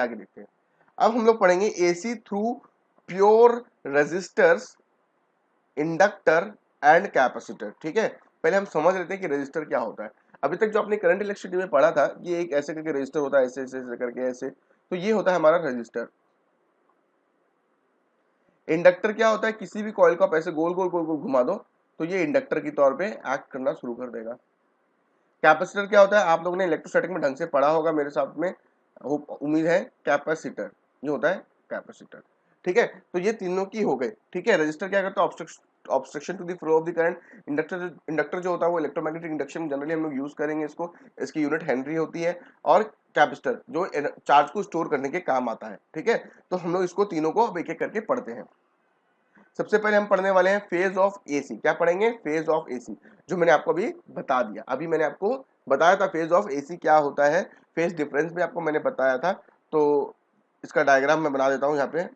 आगे देखते हैं। अब हम लोग पढ़ेंगे AC through pure resistors, inductor and capacitor. ठीक है, पहले हम समझ लेते हैं कि रेजिस्टर क्या होता है। अभी तक जो आपने करंट इलेक्ट्रिसिटी में पढ़ा था, ये एक ऐसे करके रेजिस्टर होता है, ऐसे ऐसे ऐसे करके ऐसे, तो ये होता है हमारा रेजिस्टर। इंडक्टर क्या होता है, किसी भी कॉइल को आप ऐसे गोल गोल गोल गोल घुमा दो तो ये इंडक्टर के तौर पे एक्ट करना शुरू कर देगा। कैपेसिटर क्या होता है, आप लोगों ने इलेक्ट्रोस्टैटिक में ढंग से पढ़ा होगा मेरे साथ में, उम्मीद है। कैपेसिटर ये होता है कैपेसिटर। ठीक है, तो ये तीनों की हो गई। ठीक है, रजिस्टर क्या करता है, obstruction to the flow of the current. Inductor जो होता है वो इलेक्ट्रोमैग्नेटिक इंडक्शन में जनरली हम लोग यूज करेंगे इसको, इसकी यूनिट हेनरी होती है। और कैपेसिटर जो चार्ज को स्टोर करने के काम आता है। ठीक है, तो हम लोग इसको तीनों को अब एक एक करके पढ़ते हैं। सबसे पहले हम पढ़ने वाले हैं फेज ऑफ एसी। क्या पढ़ेंगे, फेज ऑफ एसी, जो मैंने आपको अभी बता दिया। अभी मैंने आपको बताया था फेज ऑफ एसी क्या होता है, फेज डिफरेंस भी आपको मैंने बताया था। तो इसका डायग्राम मैं बना देता हूं यहाँ पे।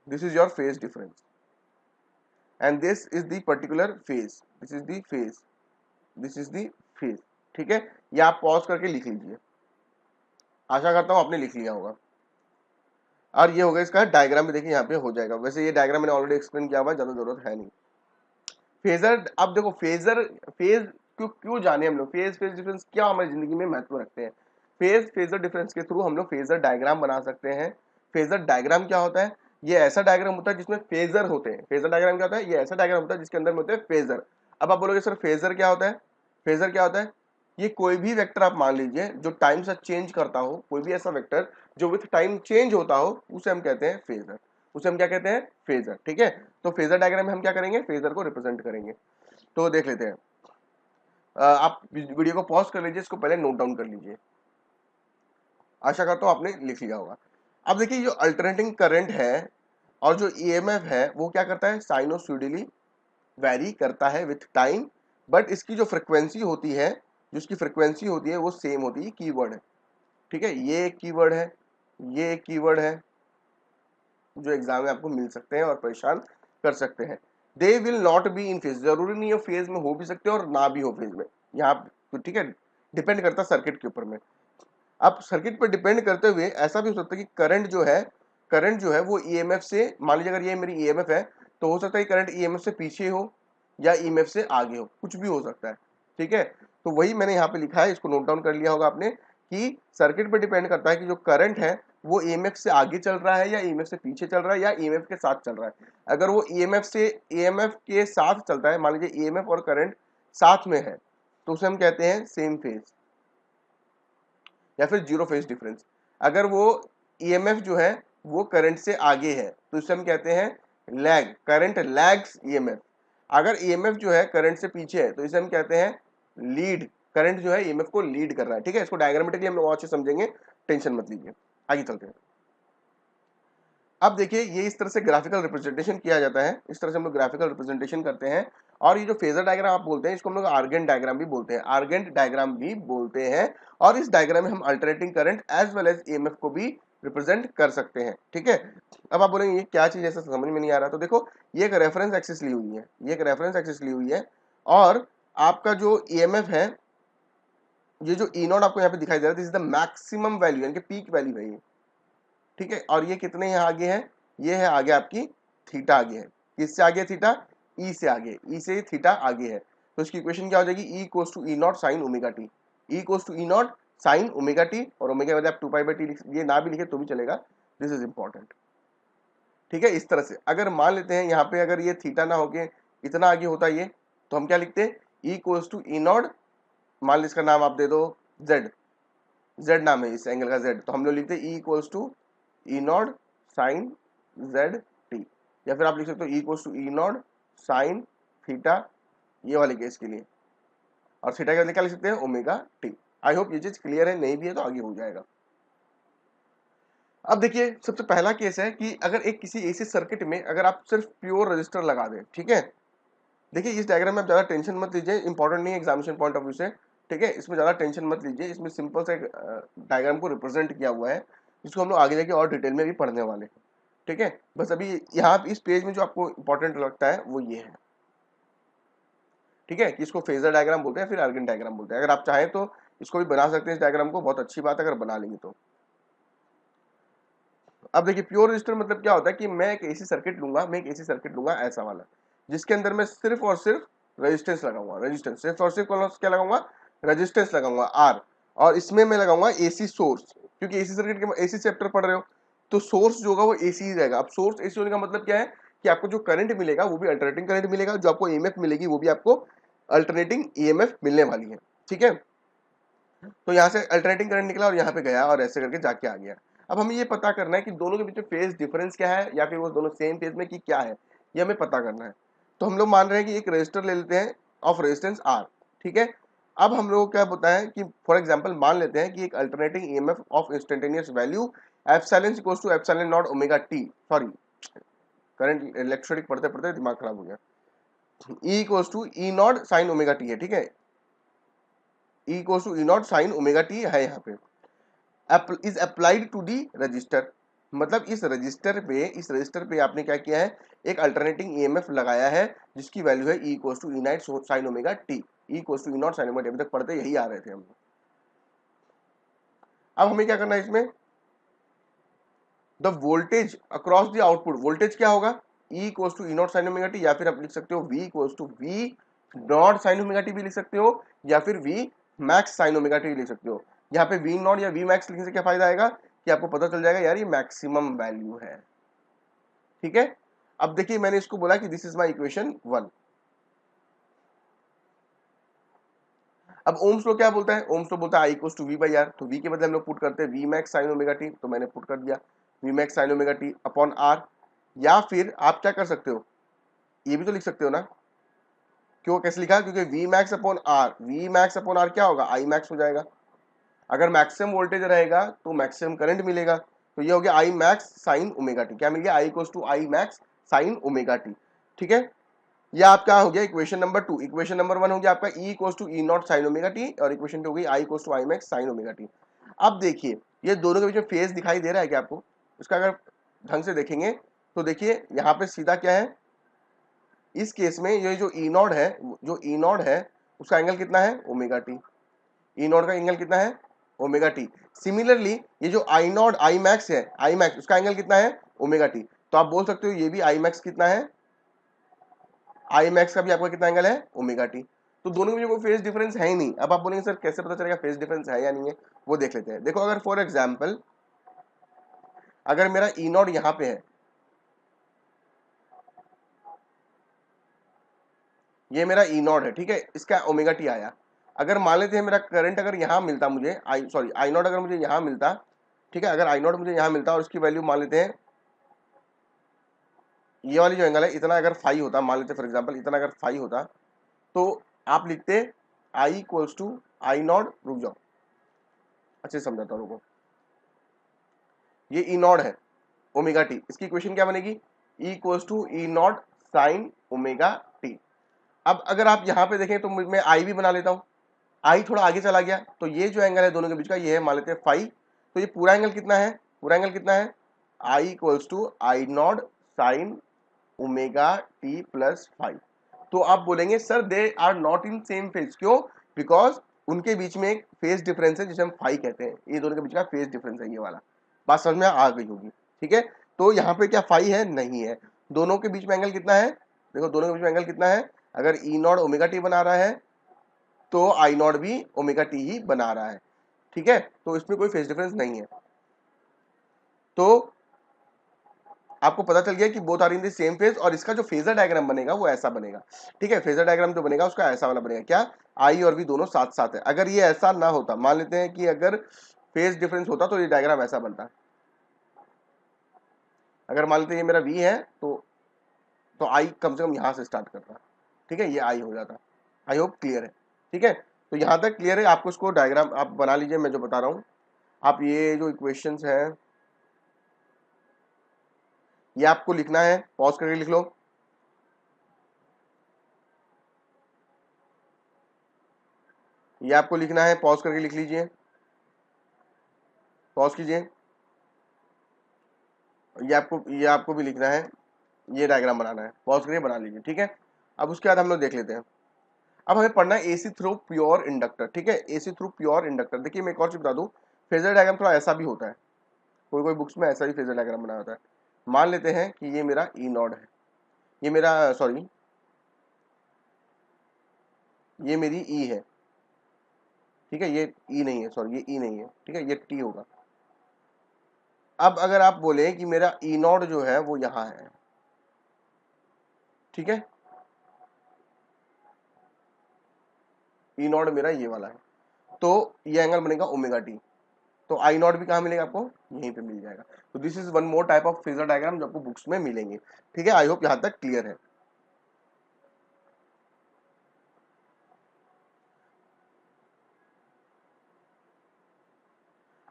This is your phase difference and this is the particular phase, this is the phase, this is the phase. ठीक है, ये आप पॉज करके लिख लीजिए, आशा करता हूं आपने लिख लिया होगा। और ये होगा इसका डायग्राम भी, देखिए यहाँ पे हो जाएगा। वैसे ये डायग्राम मैंने ऑलरेडी एक्सप्लेन किया हुआ है, ज्यादा जरूरत है नहीं। फेजर, अब देखो फेजर, फेज क्यों क्यों जाने हम लोग, फेज फेज डिफरेंस क्या हमारी जिंदगी में महत्व रखते हैं। फेज फेजर डिफरेंस के थ्रू हम लोग फेजर डायग्राम बना सकते हैं। फेजर डायग्राम क्या होता है, ये ऐसा डायग्राम होता है जिसमें फेजर होते हैं। फेजर डायग्राम क्या होता है, ये ऐसा डायग्राम होता है जिसके अंदर में होते हैं फेजर। अब आप बोलोगे सर फेजर क्या होता है, फेजर क्या होता है, ये कोई भी वेक्टर आप मान लीजिए जो टाइम से चेंज करता हो, कोई भी ऐसा वेक्टर जो विथ टाइम चेंज होता हो, उसे हम कहते हैं फेजर, उसे हम क्या कहते हैं, फेजर। ठीक है, तो फेजर डायग्राम में हम क्या करेंगे, फेजर को रिप्रेजेंट करेंगे। तो देख लेते हैं। आप वीडियो को पॉज कर लीजिए, इसको पहले नोट डाउन कर लीजिए, आशा करता हूं आपने लिख लिया होगा। अब देखिए जो अल्टरनेटिंग करंट है और जो ईएमएफ है वो क्या करता है, साइनोसॉइडली वैरी करता है विथ टाइम, बट इसकी जो फ्रिक्वेंसी होती है, जो इसकी फ्रिक्वेंसी होती है वो सेम होती है। कीवर्ड है, ठीक है, ये एक कीवर्ड है, ये एक कीवर्ड है जो एग्जाम में आपको मिल सकते हैं और परेशान कर सकते हैं। They will not be in phase, जरूरी नहीं है फेज में हो भी सकते हैं और ना भी हो फेज में, यहाँ तो ठीक है, डिपेंड करता है सर्किट के ऊपर में। अब सर्किट पर डिपेंड करते हुए ऐसा भी हो सकता है कि करंट जो है वो ईएमएफ से, मान लीजिए अगर ये मेरी ईएमएफ है तो हो सकता है करंट ईएमएफ से पीछे हो या ईएमएफ से आगे हो, कुछ भी हो सकता है। ठीक है, तो वही मैंने यहाँ पे लिखा है, इसको नोट डाउन कर लिया होगा आपने कि सर्किट पर डिपेंड करता है कि जो करंट है वो ईएमएफ से आगे चल रहा है या ईएमएफ से पीछे चल रहा है या ईएमएफ के साथ चल रहा है। अगर वो ईएमएफ के साथ चलता है, मान लीजिए ईएमएफ और करंट साथ में है, तो उसे हम कहते हैं सेम फेज या फिर जीरो फेज डिफरेंस। अगर वो ईएमएफ जो है वो करंट से आगे है तो इसे हम कहते हैं लैग, करंट लैग्स ईएमएफ। अगर ईएमएफ जो है करंट से पीछे है तो इसे हम कहते हैं लीड, करंट जो है ईएमएफ को लीड कर रहा है। ठीक है, इसको डायग्रामेटिकली हम लोग और अच्छे समझेंगे, टेंशन मत लीजिए। आगे चलते हैं। अब देखिए ये इस तरह से ग्राफिकल रिप्रेजेंटेशन किया जाता है, इस तरह से हम लोग ग्राफिकल रिप्रेजेंटेशन करते हैं। और ये जो फेजर डायग्राम आप बोलते हैं इसको हम लोग आर्गेंट डायग्राम भी बोलते हैं, आर्गेंट डायग्राम भी बोलते हैं। और इस डायग्राम में हम alternating current as well as EMF को भी रिप्रेजेंट कर सकते हैं। ठीक है, अब आप बोलेंगे ये क्या चीज ऐसा समझ में नहीं आ रहा, तो देखो ये एक रेफरेंस एक्सिस ली हुई है, ये एक रेफरेंस एक्सिस ली हुई है और आपका जो ईएमएफ है, ये जो ई नॉट आपको यहाँ पे दिखाई दे रहा है, this is the maximum value यानी कि पीक वैल्यू है ये। ठीक है, और ये कितने यहाँ आगे है, ये है आगे आपकी थीटा आगे है, किससे आगे है थीटा, ई से आगे, ई से थीटा आगे है। तो इसकी इक्वेशन क्या हो जाएगी, E equals to E naught sine omega T, E equals to E naught sine omega T, और ओमेगा के बजाय आप 2 पाई बाई टी, ये ना भी लिखे तो भी चलेगा, दिस इज इंपॉर्टेंट। ठीक है, इस तरह से अगर मान लेते हैं यहाँ पे अगर ये थीटा ना होके इतना आगे होता ये, तो हम क्या लिखते हैं, E equals to E naught, मान लीजिए इसका नाम आप दे दो जेड, जेड नाम है इस एंगल का जेड, तो हम लोग लिखते हैं E equals to E naught sine Z T, या फिर आप लिख सकते हो E equals to E naught sine theta, ये वाले केस के लिए, और थीटा के लिए क्या लिख सकते हैं, ओमेगा टी। आई होप ये चीज क्लियर है, नहीं भी है तो आगे हो जाएगा। अब देखिए सबसे पहला केस है कि अगर एक किसी एसी सर्किट में अगर आप सिर्फ प्योर रजिस्टर लगा दें, ठीक है, देखिए इस डायग्राम में आप ज्यादा टेंशन मत लीजिए, इंपॉर्टेंट नहीं है एग्जामिनेशन पॉइंट ऑफ व्यू से। ठीक है, इसमें ज्यादा टेंशन मत लीजिए, इसमें सिंपल से डायग्राम को रिप्रेजेंट किया हुआ है जिसको हम लोग आगे जाके और डिटेल में भी पढ़ने वाले हैं। ठीक है, बस अभी यहाँ इस पेज में जो आपको इंपॉर्टेंट लगता है वो ये है। ठीक है, कि इसको फेजर डायग्राम बोलते हैं फिर आर्गन डायग्राम बोलते हैं। अगर आप चाहें तो इसको भी बना सकते हैं इस डायग्राम को, बहुत अच्छी बात है अगर बना लेंगे तो। अब देखिए प्योर रजिस्टर मतलब क्या होता है कि मैं एक एसी सर्किट लूंगा ऐसा वाला, जिसके अंदर मैं सिर्फ और सिर्फ रेजिस्टेंस लगाऊंगा, रेजिस्टेंस सिर्फ और सिर्फ क्या लगाऊंगा, रेजिस्टेंस लगाऊंगा आर, और इसमें मैं लगाऊंगा एसी सोर्स, क्योंकि एसी सर्किट के एसी चैप्टर पढ़ रहे हो तो सोर्स जो होगा वो एसी ही रहेगा। अब सोर्स एसी होने का मतलब क्या है कि आपको जो करंट मिलेगा वो भी अल्टरनेटिंग करंट मिलेगा, जो आपको ईएमएफ मिलेगी वो भी आपको अल्टरनेटिंग ईएमएफ मिलने वाली है, ठीक है। तो यहाँ से अल्टरनेटिंग करंट निकला और यहाँ पे गया और ऐसे करके जाके आ गया। अब हमें ये पता करना है कि दोनों के बीच में फेज डिफरेंस क्या है, या फिर वो दोनों सेम फेज में कि क्या है, ये हमें पता करना है। तो हम लोग मान रहे हैं कि एक रेजिस्टर ले लेते हैं ऑफ रेजिस्टेंस आर, ठीक है। अब हम लोग क्या होता है कि फॉर एग्जांपल मान लेते हैं कि एक alternating EMF of instantaneous value epsilon equals to epsilon naught omega T, sorry current electronic पढ़ते पढ़ते दिमाग खराब हो गया, E equals to E naught sine omega T है, ठीक है, E equals to E naught sine omega T है यहाँ पे, is applied to the resistor, मतलब इस रजिस्टर पे आपने क्या किया है, एक अल्टरनेटिंग ईएमएफ लगाया है जिसकी वैल्यू है E equals to E naught sine omega T, E equals to E naught sine omega T, अभी तक पढ़ते यही आ रहे थे हम। अब हमें क्या करना है इसमें, the voltage across the output, voltage क्या होगा, E equals to E naught sine omega T, या फिर आप लिख सकते हो V equals to V naught sine omega T भी लिख सकते हो, या फिर V max sine omega T लिख सकते हो। यहाँ पे वी नॉट या वी मैक्स लिखने से क्या फायदा आएगा कि आपको पता चल जाएगा यार ये मैक्सिमम वैल्यू है, ठीक है। अब देखिए मैंने इसको बोला कि दिस इज माय इक्वेशन 1। अब ओम्स लो क्या बोलता है, ओम्स लो बोलता है I equals to V by R, तो वी के बदले हम लोग पुट करते हैं V max sine omega T, तो मैंने पुट कर दिया V max sine omega T upon R, या फिर आप क्या कर सकते हो, ये भी तो लिख सकते हो ना, क्यों कैसे लिखा, क्योंकि V max upon R, V max upon R क्या होगा, आई मैक्स हो जाएगा। अगर मैक्सिमम वोल्टेज रहेगा तो मैक्सिमम करंट मिलेगा, तो ये हो गया I max sine omega T, क्या मिल गया, I equals to I max sine omega T, ठीक है। यह आपका हो गया इक्वेशन नंबर 2। इक्वेशन नंबर 1 हो गया आपका E equals to E naught sine omega T, और इक्वेशन 2 हो गई I equals to I max sine omega T. अब देखिए ये दोनों के बीच में फेज दिखाई दे रहा है क्या आपको, इसका अगर ढंग से देखेंगे तो देखिए यहाँ पे सीधा क्या है, इस केस में ये जो ई नॉट है, जो ई नॉट है उसका एंगल कितना है, ओमेगा टी, ई नॉट का एंगल कितना है, ओमेगा टी। सिमिलरली ये जो आई नॉट आई मैक्स है, आई मैक्स उसका एंगल कितना है, ओमेगा टी, तो आप बोल सकते हो ये भी आई मैक्स कितना है, आई मैक्स का भी आपका कितना एंगल है, ओमेगा टी। तो दोनों में कोई फेज डिफरेंस है ही नहीं। अब आप बोलेंगे सर कैसे पता चलेगा फेज डिफरेंस है या नहीं है, वो देख लेते हैं। देखो अगर फॉर एग्जांपल अगर मेरा ई नॉट यहाँ पे है, ये मेरा ई नॉट है, ठीक है, इसका ओमेगा टी आया, अगर मान लेते हैं मेरा करंट अगर यहाँ मिलता मुझे आई सॉरी आई नॉट अगर मुझे यहाँ मिलता, ठीक है, अगर आई नॉट मुझे यहाँ मिलता और उसकी वैल्यू मान लेते हैं ये वाली जो एंगल है इतना अगर फाई होता, मान लेते फॉर एग्जांपल इतना अगर फाई होता, तो आप लिखते I equals to I naught, रुक जाओ अच्छे से समझाता हूँ लोगों, ये ई नॉट है ओमेगा टी, इसकी इक्वेशन क्या बनेगी, E equals to E naught sine omega T. अब अगर आप यहाँ पे देखें तो मैं आई भी बना लेता हूँ, आई थोड़ा आगे चला गया तो ये जो एंगल है दोनों के बीच का ये है मान लेते हैं फाई, तो ये पूरा एंगल कितना है, पूरा एंगल कितना है, I equals to I naught sine omega T plus five. तो आप बोलेंगे sir they are not in same phase, क्यों, बिकॉज उनके बीच में एक फेज डिफरेंस है जिसे हम फाई कहते हैं, ये दोनों के बीच का फेज डिफरेंस है ये वाला, बात समझ में आ गई होगी, ठीक है। तो यहाँ पे क्या फाई है, नहीं है, दोनों के बीच में एंगल कितना है, देखो दोनों के बीच में एंगल कितना है, अगर ई नॉट ओमेगा टी बना रहा है तो आई नॉट भी ओमेगा टी ही बना रहा है, ठीक है, तो इसमें कोई फेज डिफरेंस नहीं है। तो आपको पता चल गया कि both are in the same phase, और इसका जो फेजर डायग्राम बनेगा वो ऐसा बनेगा, ठीक है, फेजर डायग्राम जो बनेगा उसका ऐसा वाला बनेगा, क्या, आई और वी दोनों साथ साथ है। अगर ये ऐसा ना होता, मान लेते हैं कि अगर फेज डिफरेंस होता तो ये डायग्राम ऐसा बनता, अगर मान लेते हैं ये मेरा वी है तो आई कम से कम यहां से स्टार्ट करता, ठीक है, ये आई हो जाता। आई होप क्लियर है, ठीक है, तो यहां तक क्लियर है, आपको इसको डायग्राम आप बना लीजिए, मैं जो बता रहा हूं, आप ये जो इक्वेशंस है ये आपको लिखना है, पॉज करके लिख लो, ये आपको लिखना है, पॉज करके लिख लीजिए, पॉज कीजिए, ये आपको भी लिखना है, ये डायग्राम बनाना है, पॉज करके बना लीजिए, ठीक है। अब उसके बाद हम लोग देख लेते हैं। अब हमें पढ़ना है एसी थ्रू प्योर इंडक्टर, ठीक है, एसी थ्रू प्योर इंडक्टर। देखिए मैं एक और चीज बता दूं, फेजर डायग्राम थोड़ा ऐसा भी होता है, कोई कोई बुक्स में ऐसा भी फेजर डायग्राम बना होता है। मान लेते हैं कि ये मेरा ई नॉड है, ये मेरा सॉरी ये मेरी ई है, ठीक है, ये ई नहीं है, सॉरी ये ई नहीं है, ठीक है, ये टी होगा। अब अगर आप बोले कि मेरा ई नॉड जो है वो यहाँ है, ठीक है, ई नॉड मेरा ये वाला है, तो ये एंगल बनेगा ओमेगा टी। तो आई नॉट भी कहाँ मिलेगा आपको, यहीं पे मिल जाएगा। तो this is one more type of phasor diagram जो आपको बुक्स में मिलेंगे, ठीक है। आई होप यहाँ तक क्लियर है।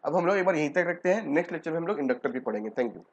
अब हम लोग एक बार यहीं तक रखते हैं, नेक्स्ट लेक्चर में हम लोग इंडक्टर भी पढ़ेंगे। Thank you.